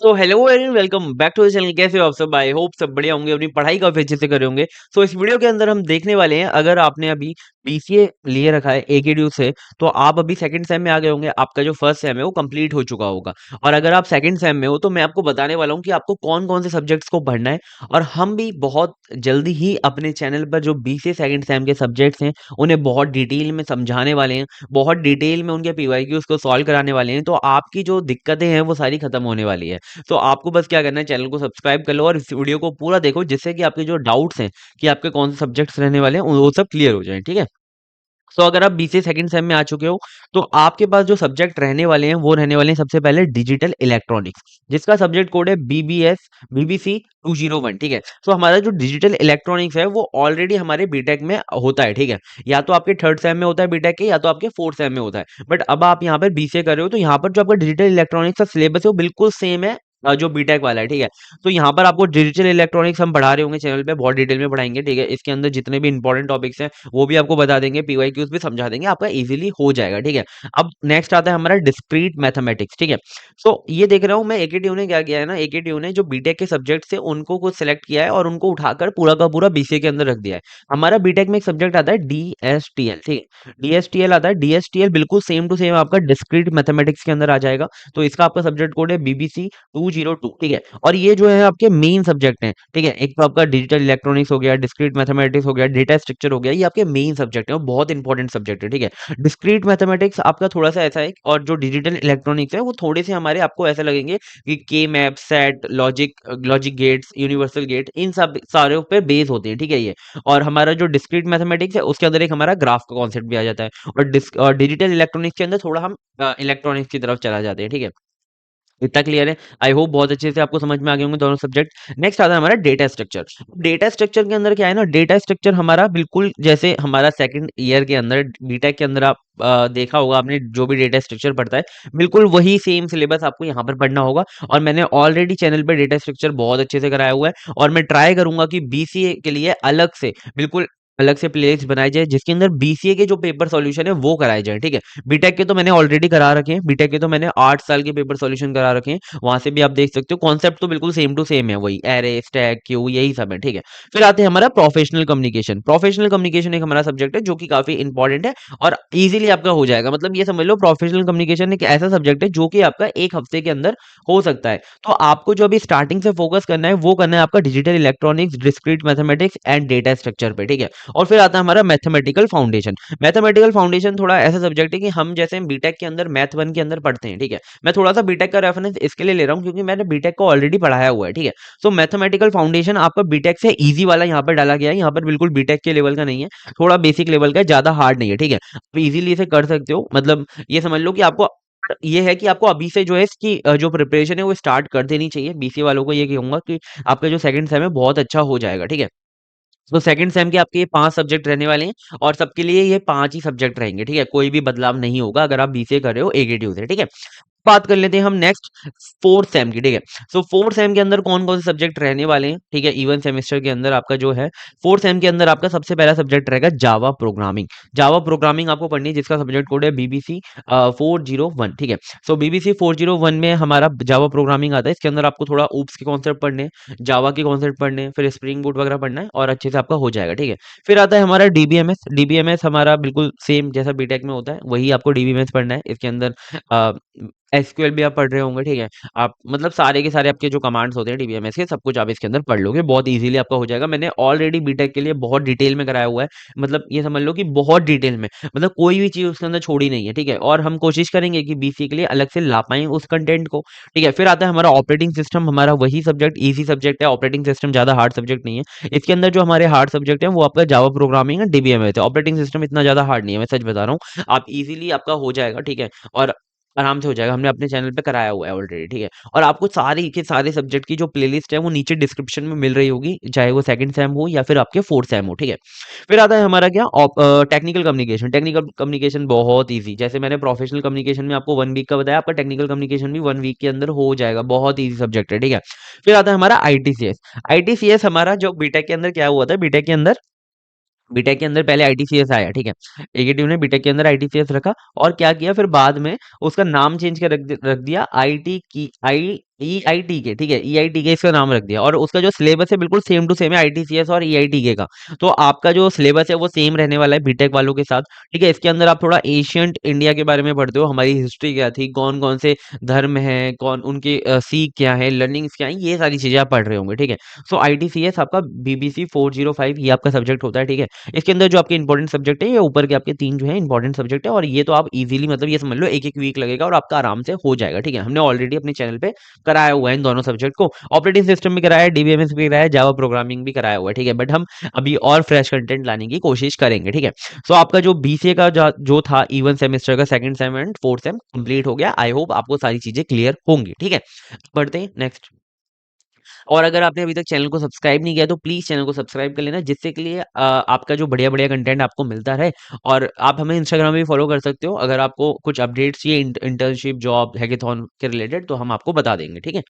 तो hello and welcome back to the channel. कैसे हो आप सब? आई होप सब बढ़िया होंगे, अपनी पढ़ाई काफी अच्छे से कर रहे होंगे। सो इस वीडियो के अंदर हम देखने वाले हैं, अगर आपने अभी बीसीए लिए रखा है एकेडयू से, तो आप अभी सेकंड सेम में आ गए होंगे। आपका जो फर्स्ट सेम है वो कंप्लीट हो चुका होगा। और अगर आप सेकंड सेम में हो तो मैं आपको बताने वाला हूँ कि आपको कौन कौन से सब्जेक्ट्स को पढ़ना है। और हम भी बहुत जल्दी ही अपने चैनल पर जो बीसीए सेकंड सेम के सब्जेक्ट्स हैं उन्हें बहुत डिटेल में समझाने वाले हैं, बहुत डिटेल में उनके पीवाईक्यूज को सॉल्व कराने वाले हैं। तो आपकी जो दिक्कतें हैं वो सारी खत्म होने वाली है। तो आपको बस क्या करना है, चैनल को सब्सक्राइब कर लो और इस वीडियो को पूरा देखो, जिससे कि आपके जो डाउट्स हैं कि आपके कौन से सब्जेक्ट्स रहने वाले हैं वो सब क्लियर हो जाए। ठीक है। तो अगर आप बीसीए सेकंड सेम में आ चुके हो तो आपके पास जो सब्जेक्ट रहने वाले हैं वो रहने वाले हैं सबसे पहले डिजिटल इलेक्ट्रॉनिक्स, जिसका सब्जेक्ट कोड है बीबीसी 201। ठीक है। तो हमारा जो डिजिटल इलेक्ट्रॉनिक्स है वो ऑलरेडी हमारे बीटेक में होता है। ठीक है। या तो आपके थर्ड सेम में होता है बीटेक के, या तो आपके फोर्थ सेम में होता है। बट अब आप यहाँ पर बीसीए कर रहे हो तो यहाँ पर जो आपका डिजिटल इलेक्ट्रॉनिक्स का सिलेबस है वो बिल्कुल सेम है जो बीटेक वाला है। ठीक है। तो यहाँ पर आपको डिजिटल इलेक्ट्रॉनिक्स हम पढ़ा रहे होंगे चैनल पे, बहुत डिटेल में पढ़ाएंगे। ठीक है। इसके अंदर जितने भी इंपॉर्टेंट टॉपिक्स हैं वो भी आपको बता देंगे, पीवाईक्यूज भी समझा देंगे, आपका इजीली हो जाएगा। ठीक है। अब नेक्स्ट आता है हमारा डिस्क्रीट मैथमेटिक्स। ठीक है। तो ये देख रहा हूँ मैं, एकेटीयू ने क्या किया है ना, एकेटीयू ने जो बीटेक के सब्जेक्ट से उनको कुछ सिलेक्ट किया है और उनको उठाकर पूरा का पूरा बीसीए के अंदर रख दिया है। हमारा बीटेक में एक सब्जेक्ट आता है डीएसटीएल। ठीक है। डीएसटीएल आता है, डीएसटीएल बिल्कुल सेम टू सेम आपका डिस्क्रीट मैथमेटिक्स के अंदर आ जाएगा। तो इसका आपका सब्जेक्ट कोड है बीबीसी 202। ठीक है। और ये जो है आपके मेन सब्जेक्ट हैं। ठीक है। एक तो आपका डिजिटल इलेक्ट्रॉनिक्स हो गया, डिस्क्रीट मैथमेटिक्स हो गया, डेटा स्ट्रक्चर हो गया, ये आपके मेन सब्जेक्ट है और बहुत इंपॉर्टेंट सब्जेक्ट है। ठीक है। डिस्क्रीट मैथमेटिक्स आपका थोड़ा सा ऐसा है, और जो डिजिटल इलेक्ट्रॉनिक्स है वो थोड़े से हमारे आपको ऐसा लगेंगे कि के map, set, logic gates, universal gate, इन सब सारे पे बेस होते हैं। ठीक है। ये और हमारा जो डिस्क्रीट मैथमेटिक्स है उसके अंदर एक हमारा ग्राफ का कॉन्सेप्ट भी आ जाता है। और डिजिटल इलेक्ट्रॉनिक्स के अंदर थोड़ा हम इलेक्ट्रॉनिक्स की तरफ चला जाते हैं। ठीक है। इतना क्लियर है? आई होप बहुत अच्छे से आपको समझ में आ गए होंगे दोनों सब्जेक्ट। नेक्स्ट आता है हमारा डेटा स्ट्रक्चर। डेटा स्ट्रक्चर के अंदर क्या है ना, डेटा स्ट्रक्चर हमारा बिल्कुल जैसे हमारा सेकंड ईयर के अंदर बीटेक के अंदर आप देखा होगा आपने, जो भी डेटा स्ट्रक्चर पढ़ता है बिल्कुल वही सेम सिलेबस आपको यहाँ पर पढ़ना होगा। और मैंने ऑलरेडी चैनल पे डेटा स्ट्रक्चर बहुत अच्छे से कराया हुआ है, और मैं ट्राई करूंगा कि बीसीए के लिए अलग से, बिल्कुल अलग से प्लेलिस्ट बनाई जाए जिसके अंदर बीसीए के जो पेपर सॉल्यूशन है वो कराए जाए। ठीक है। बीटेक के तो मैंने ऑलरेडी करा रखे हैं, बीटेक के तो मैंने 8 साल के पेपर सॉल्यूशन करा रखे हैं, वहां से भी आप देख सकते हो। कॉन्सेप्ट तो बिल्कुल सेम टू सेम है, वही एरे, स्टैक, क्यू, यही सब है। ठीक है। फिर आते हैं हमारा प्रोफेशनल कम्युनिकेशन। प्रोफेशनल कम्युनिकेशन एक हमारा सब्जेक्ट है जो कि काफी इंपॉर्टेंट है और इजीली आपका हो जाएगा। मतलब ये समझ लो, प्रोफेशनल कम्युनिकेशन एक ऐसा सब्जेक्ट है जो कि आपका एक हफ्ते के अंदर हो सकता है। तो आपको जो अभी स्टार्टिंग से फोकस करना है वो करना है आपका digital electronics, discrete mathematics and data structure पे। ठीक है। और फिर आता है हमारा मैथमेटिकल फाउंडेशन। मैथमेटिकल फाउंडेशन थोड़ा ऐसा सब्जेक्ट है कि हम जैसे बीटेक के अंदर मैथ वन के अंदर पढ़ते हैं। ठीक है। मैं थोड़ा सा बीटेक का रेफरेंस इसके लिए ले रहा हूँ क्योंकि मैंने बीटेक को ऑलरेडी पढ़ाया हुआ है। ठीक है। तो मैथमेटिकल फाउंडेशन आपका बीटेक से इजी वाला यहाँ पर डाला गया है, यहाँ पर बिल्कुल बीटेक के लेवल का नहीं है, थोड़ा बेसिक लेवल का है, ज्यादा हार्ड नहीं है। ठीक है। आप इजीली इसे कर सकते हो। मतलब ये समझ लो कि आपको ये है कि आपको अभी से जो है इसकी जो प्रिपरेशन है वो स्टार्ट कर देनी चाहिए। बीसीए वालों को ये कहूंगा कि आपका जो सेकंड सेम है बहुत अच्छा हो जाएगा। ठीक है। तो सेकंड सेम के आपके ये 5 सब्जेक्ट रहने वाले हैं और सबके लिए ये 5 ही सब्जेक्ट रहेंगे। ठीक है। कोई भी बदलाव नहीं होगा अगर आप बीसीए कर रहे हो एकेटीयू से। ठीक है। बात कर लेते हैं हम नेक्स्ट फोर्थ सेम की। ठीक है। सो फोर्थ सेम के अंदर कौन कौन से सब्जेक्ट रहने वाले हैं? ठीक है। इवन सेमेस्टर के अंदर आपका जो है फोर्थ सेम के अंदर आपका सबसे पहला सब्जेक्ट रहेगा जावा प्रोग्रामिंग। जावा प्रोग्रामिंग आपको पढ़नी है, जिसका सब्जेक्ट कोड है बीबीसी 401। ठीक है। सो बीबीसी 401 में हमारा जावा प्रोग्रामिंग आता है। इसके अंदर आपको थोड़ा ऊप्स के कॉन्सेप्ट पढ़ने हैं, जावा के कॉन्सेप्ट पढ़ने हैं, फिर स्प्रिंग बूट वगैरह पढ़ना है और अच्छे से आपका हो जाएगा। ठीक है। फिर आता है हमारा डीबीएमएस। डीबीएमएस हमारा बिल्कुल सेम जैसा बीटेक में होता है वही आपको डीबीएमएस पढ़ना है। इसके अंदर एसक्यूएल भी आप पढ़ रहे होंगे। ठीक है। आप मतलब सारे के सारे आपके जो कमांड्स होते हैं डीबीएमएस के, सब कुछ आप इसके अंदर पढ़ लोगे, बहुत इजीली आपका हो जाएगा। मैंने ऑलरेडी बीटेक के लिए बहुत डिटेल में कराया हुआ है। मतलब ये समझ लो कि बहुत डिटेल में, मतलब कोई भी चीज उसके अंदर छोड़ी नहीं है। ठीक है। और हम कोशिश करेंगे कि बीसी के लिए अलग से ला पाएं उस कंटेंट को। ठीक है। फिर आता है हमारा ऑपरेटिंग सिस्टम। हमारा वही सब्जेक्ट इजी सब्जेक्ट है, ऑपरेटिंग सिस्टम ज्यादा हार्ड सब्जेक्ट नहीं है। इसके अंदर जो हमारे हार्ड सब्जेक्ट है वो आपका जावा प्रोग्रामिंग है, डीबीएमएस है। ऑपरेटिंग सिस्टम इतना ज्यादा हार्ड नहीं है, मैं सच बता रहा हूँ, आप इजीली आपका हो जाएगा। ठीक है। और आराम से हो जाएगा, हमने अपने चैनल पे कराया हुआ है ऑलरेडी। ठीक है। और आपको सारे के सारे सब्जेक्ट की जो प्लेलिस्ट है वो नीचे डिस्क्रिप्शन में मिल रही होगी, चाहे वो सेकंड सेम हो या फिर आपके फोर्थ सेम हो। ठीक है। फिर आता है हमारा क्या, टेक्निकल कम्युनिकेशन। टेक्निकल कम्युनिकेशन बहुत इजी, जैसे मैंने प्रोफेशनल कम्युनिकेशन में आपको 1 वीक का बताया, आपका टेक्निकल कम्युनिकेशन भी 1 वीक के अंदर हो जाएगा, बहुत इजी सब्जेक्ट है। ठीक है। फिर आता है हमारा आईटीसीएस। आईटीसीएस हमारा जो बीटेक के अंदर क्या हुआ था, बीटेक के अंदर पहले आईटीसीएस आया। ठीक है। एकेटीयू ने बीटेक के अंदर आईटीसीएस रखा और क्या किया फिर बाद में उसका नाम चेंज कर रख दिया ईआईटीके, ठीक है, ईआईटीके इसका नाम रख दिया और उसका जो सिलेबस है बिल्कुल सेम टू सेम है आईटीसीएस और ईआईटीके का। तो आपका जो सिलेबस है वो सेम रहने वाला है बीटेक वालों के साथ, ठीक है। इसके अंदर आप थोड़ा एशियंट इंडिया के बारे में पढ़ते हो, हमारी हिस्ट्री क्या थी, कौन-कौन से धर्म हैं, कौन उनके सीख क्या है, लर्निंग्स क्या है, ये सारी चीज़ें आप पढ़ रहे होंगे, ठीक है। सो आईटीसीएस आपका बीबीसी 405 ये आपका सब्जेक्ट होता है, ठीक है। इसके अंदर जो आपके इंपॉर्टेंट सब्जेक्ट है, ये ऊपर के आपके 3 जो है इंपॉर्टेंट सब्जेक्ट है और ये तो आप इज़िली मतलब ये समझ लो 1-1 वीक लगेगा और आपका आराम से हो जाएगा, ठीक है। हमने ऑलरेडी अपने चैनल पे कराया हुआ है इन दोनों सब्जेक्ट को। ऑपरेटिंग सिस्टम भी कराया है, डीबीएमएस भी कराया है, जावा प्रोग्रामिंग भी कराया हुआ है, ठीक है। बट हम अभी और फ्रेश कंटेंट लाने की कोशिश करेंगे, ठीक है। सो आपका जो बीसीए का जो था इवन सेमेस्टर का second same and fourth same complete हो गया। आई होप आपको सारी चीजें क्लियर होंगी, ठीक है। बढ़ते हैं नेक्स्ट। और अगर आपने अभी तक चैनल को सब्सक्राइब नहीं किया तो प्लीज चैनल को सब्सक्राइब कर लेना, जिससे के लिए आपका जो बढ़िया बढ़िया कंटेंट आपको मिलता रहे। और आप हमें इंस्टाग्राम में भी फॉलो कर सकते हो, अगर आपको कुछ अपडेट्स चाहिए इंटर्नशिप जॉब हैकेथॉन के रिलेटेड तो हम आपको बता देंगे, ठीक है।